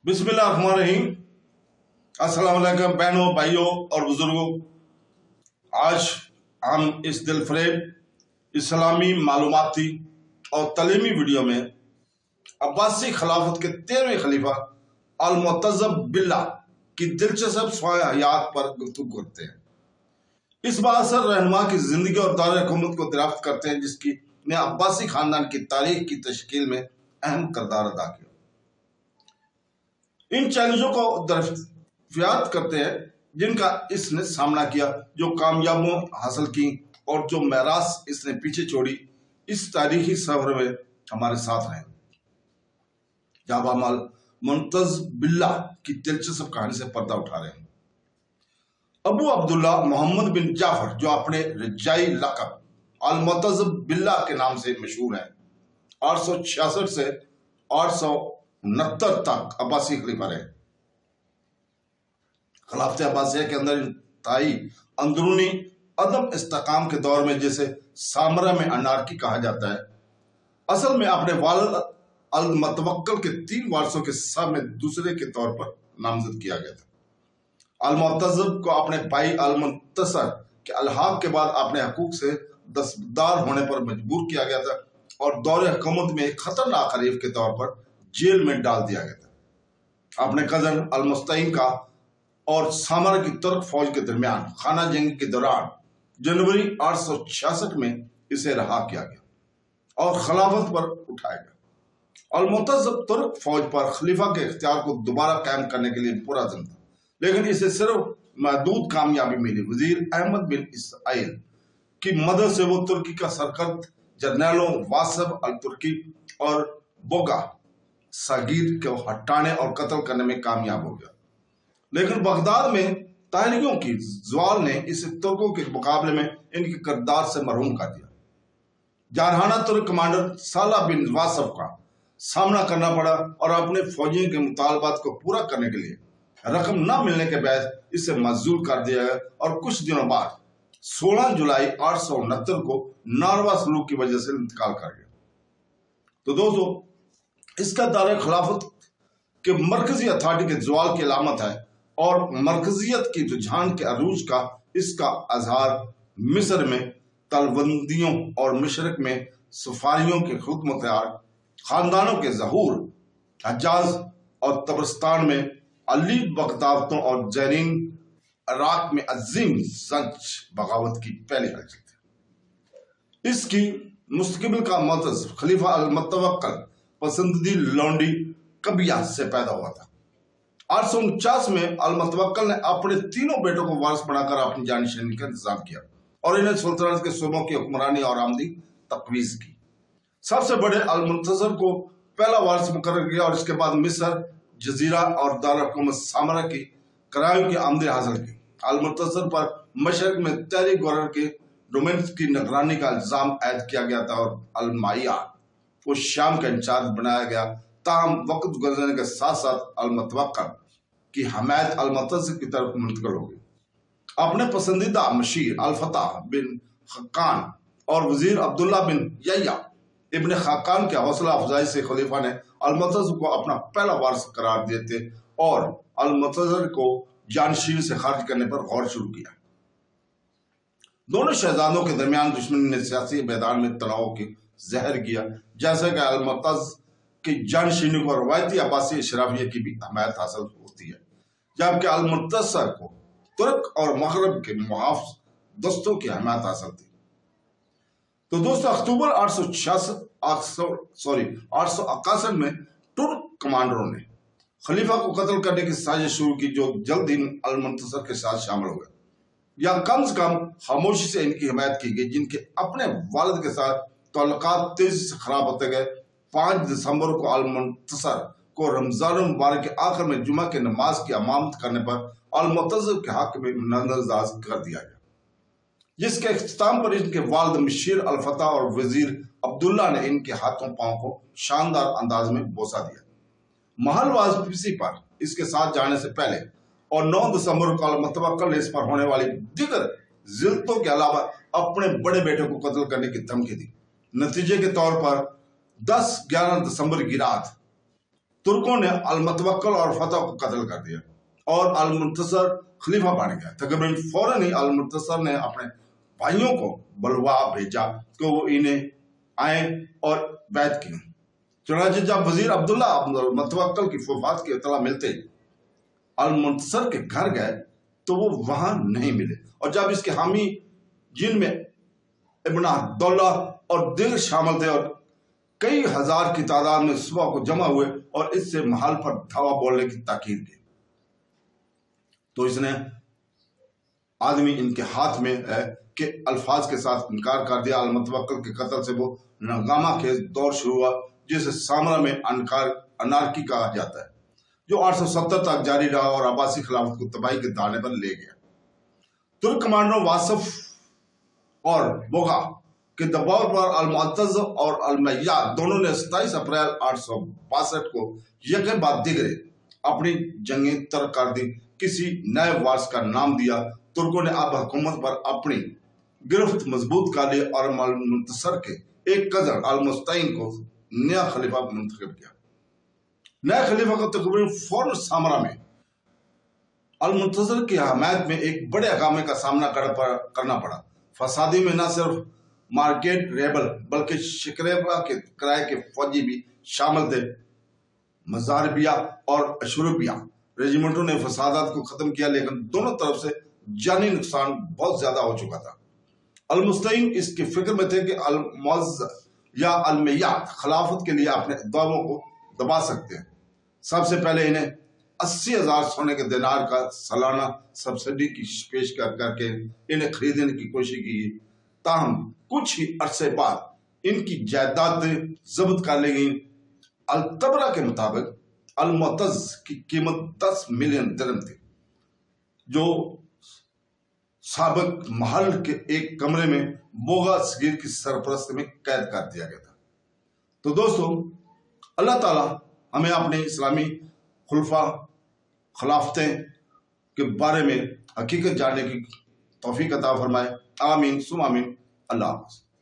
बिस्मिल्लाहिर्रहमानिर्रहीम। अस्सलाम वालेकुम बहनों, भाइयों और बुजुर्गों। आज हम इस दिलफरेब इस्लामी मालूमाती और तलीमी वीडियो में अब्बासी खिलाफत के 13वें खलीफा अल-मुअतज़्ज़ब बिल्लाह की दिलचस्प स्वाए हयात पर गुफ्तगू करते हैं। इस बाअसर रहनुमा की जिंदगी और दौर हुकूमत को दरियाफ्त करते हैं, जिसकी ने अब्बासी खानदान की तारीख की तश्कील में अहम किरदार अदा किया। इन चैलेंजों को दरियाफ्त करते हैं जिनका इसने सामना किया, जो कामयाबियां हासिल की और जो मेरास इसने पीछे छोड़ी। इस तारीखी सफर में हमारे साथ रहे। जब हम अल-मुअतज़्ज़ब बिल्लाह की दिलचस्प कहानी से पर्दा उठा रहे हैं। अबू अब्दुल्ला मोहम्मद बिन जाफर, जो अपने रजाई लक़ब अल-मुअतज़्ज़ब बिल्लाह के नाम से मशहूर है, 866 से 869 तक अब्बासी खलीफा रहे। खिलाफत अब्बासिया के अंदर इंतहाई अंदरूनी अदम इस्तेकाम के दौर में, जैसे सामरा में अनारकी कहा जाता है, असल में अपने वालिद अल-मुतवक्किल के 3 वारसों के सब में दूसरे के तौर पर नामजद किया गया था। अल-मुअतज़्ज़ब को अपने भाई अल-मुंतसर के अलहाक के बाद अपने हकूक से दस्तबरदार होने पर मजबूर किया गया था और दौरे हुकूमत में एक खतरनाक हरीफ के तौर पर जेल में डाल दिया गया था। अपने कजन अल-मुस्तईन का और सामरा की तुर्क फौज के दरमियान खाना जंगी के दौरान जनवरी 866 में इसे रहा किया गया और खिलाफत पर उठाया गया। अल-मुअतज़्ज़ब तुर्क फौज पर खलीफा के इख्तियार को दोबारा कायम करने के लिए पुरअज़्म था, लेकिन इसे सिर्फ महदूद कामयाबी मिली। वजीर अहमद बिन इस्माइल की मदद से वो तुर्की का सरकर्द जर्नैलों वासिफ अल-तुर्की और बोगा सगीर को हटाने और कत्ल करने में कामयाब हो गया। लेकिन बगदाद में तायरियों की ज़वाल ने इसे तुर्कों के मुकाबले में इनके किरदार से महरूम कर दिया। जारहाना तुर्क कमांडर सालाह बिन वासिफ का सामना करना पड़ा और अपने फौजियों के मुतालबात को पूरा करने के लिए रकम न मिलने के बाद इसे मजदूर कर दिया गया और कुछ दिनों बाद 16 जुलाई 869 को नारवा सलूक की वजह से इंतकाल कर गया। तो दोस्तों, इसका दायरा खिलाफत के मरकजी अथॉरिटी के ज़वाल की अलामत है और मरकजियत की रुझान के अरूज का इसका अजहार मिस्र में तलबंदियों और मशरक में सफारियों के खुद मुख्तार खानदानों के ज़हूर, हज्जाज और तबरस्तान में अली बगदावतों और जैरीन इराक में अजीम सच बगावत की पहली हलचल थी। इसकी मुस्तकबिल का मुअतज़्ज़ खलीफा अल-मुतवक्किल पसंदीदा लौंडी कबिया से पैदा हुआ था। 849 में अल-मुतवक्किल ने अपने तीनों बेटों को वारिस बनाकर अपनी जानशीनी का इंतजाम किया और इन्हें सुल्तानत के सूबों की हुक्मरानी और आमदी तकवीज़ की। सबसे बड़े अल-मुंतज़र को पहला वारिस मुकर्रर किया और इसके बाद मिस्र, जजीरा और दारुल हुकूमत सामरा की करायों की आमदी हासिल की। अल-मुंतज़र पर मशरक में तहरीक गवर्नर के डोमेन्स की निगरानी का इल्जाम आयद किया गया था और अल-माइया को शाम का इंचार्ज बनाया गया। ताहम वक्त गुजरने के साथ साथ अल-मुतवक्किल की हमायत अल-मुअतज़्ज़ब की तरफ मुंतकिल हो गई। अपने पसंदीदा मशीर अल-फताह बिन खाकान और वजीर अब्दुल्ला बिन यह्या इब्न खाकान के हौसला अफजाई से खलीफा ने अल-मुअतज़्ज़ब को अपना पहला वारिस करार देते और अल-मुअतज़्ज़ब को जानशीनी से खारिज करने पर गौर शुरू किया। दोनों शहजादों के दरमियान दुश्मनी ने सियासी मैदान में तनाव की जहर किया, जैसे कि अल-मुअतज़्ज़ब की जानशीनी को रवायती अब्बासी अशराफिया की भी हमायत हासिल होती है, जबकि अल-मुअतज़्ज़र को तुर्क और मगरब के मुहाफ़ दस्तों की हमायत हासिल थी। तो दोस्तों, अक्टूबर 861 में तुर्क कमांडरों ने खलीफा को कत्ल करने की साजिश शुरू की, जो जल्द ही अल-मुअतज़्ज़र के साथ शामिल हो गए या कम से कम खामोशी से इनकी हिमायत की गई, जिनके अपने वालिद के साथ ताल्लुकात तेजी से खराब होते गए। 5 दिसंबर को अल-मुंतसर को रमजान मुबारक के आखिर में जुमा की नमाज की इमामत करने पर अल-मुअतज़्ज़ब के हक में नजरअंदाज कर दिया गया, जिसके इख्तिताम पर इनके वालिद मशीर अल-फताह और वजीर अब्दुल्ला ने इनके हाथों पांव को शानदार अंदाज में बोसा दिया। महल वापसी पर इसके साथ जाने से पहले और 9 दिसंबर को अल-मुतवक्किल ने इस पर होने वाली दिगर जिल्तों के अलावा अपने बड़े बेटे को कत्ल करने की धमकी दी। नतीजे के तौर पर 10-11 दिसंबर की रात तुर्कों ने अल-मुतवक्किल और फतह को कत्ल कर दिया और अल-मुंतसर खलीफा बन गया। तकरीबन फौरन ही अल-मुंतसर ने अपने भाइयों को बलवा भेजा कि वो इन्हें आए और बैत की। चुनांचे जब वजीर अब्दुल्ला अल-मुतवक्किल की वफात की इत्तला मिलते ही अल-मुंतसर के घर गए तो वो वहां नहीं मिले, और जब इसके हामी जिनमें इब्न अब्दुल्ला और दीगर शामिल थे और कई हजार की तादाद में सुबह को जमा हुए और इससे महल पर धावा बोलने की ताकीद की, तो इसने आदमी इनके हाथ में के अल्फाज के साथ इनकार कर दिया। अल-मुतवक्किल के कत्ल से वो नगामा के दौर शुरू हुआ जिसे सामरा में अनारकी कहा जाता है, जो 870 तक जारी रहा और अब्बासी खिलाफत को तबाही के दाने पर ले गया। तुर्क कमांडरों वासफ और बोगा के दबाव पर अल-मुअत्तज़ और अल-मय्याद दोनों ने 27 अप्रैल 862 को यके बाद दिगरे अपनी जंगें तर्क कर दी। किसी नए वारिस का नाम दिया। तुर्कों ने अब हुकूमत पर अपनी गिरफ्त मजबूत कर ली और अल-मुंतसर के एक कजन अल-मुस्तईन को नया खलीफा मुंतखब किया। नया खलीफा को तकरीबन फौरन सामरा में अल-मुंतसर की हमायत में एक बड़े हंगामे का सामना करना पड़ा। फसादी में न सिर्फ मार्केट रेबल बल्कि शिकरेबा के किराए के फौजी भी शामिल थे। मजारबिया और अशुरबिया रेजिमेंटों ने फसादात को खत्म किया, लेकिन दोनों तरफ से जानी नुकसान बहुत ज्यादा हो चुका था। अल-मुस्तईन इसके फिक्र में थे कि अल-मुअज़्ज़ या अल-मय्याद खिलाफत के लिए अपने दावों को दबा सकते हैं। सबसे पहले इन्हें 80,000 सोने के दिनार का सालाना सब्सिडी की पेश करके इन्हें खरीदने की कोशिश की, ताहम कुछ ही अरसे बाद इनकी जायदादें जब्त कर ली गई। अल-तबरा के मुताबिक अल-मुअत्तज़ की कीमत 10 मिलियन दिरहम थी, जो साबिक महल के एक कमरे में बोगा सगीर की सरपरस्ती में कैद कर दिया गया था। तो दोस्तों, अल्लाह ताला हमें अपने इस्लामी खुलफा खिलाफतें के बारे में हकीकत जानने की तौफीक अता फरमाए। आमीन सुम आमीन। अल्लाह हाफ़िज़।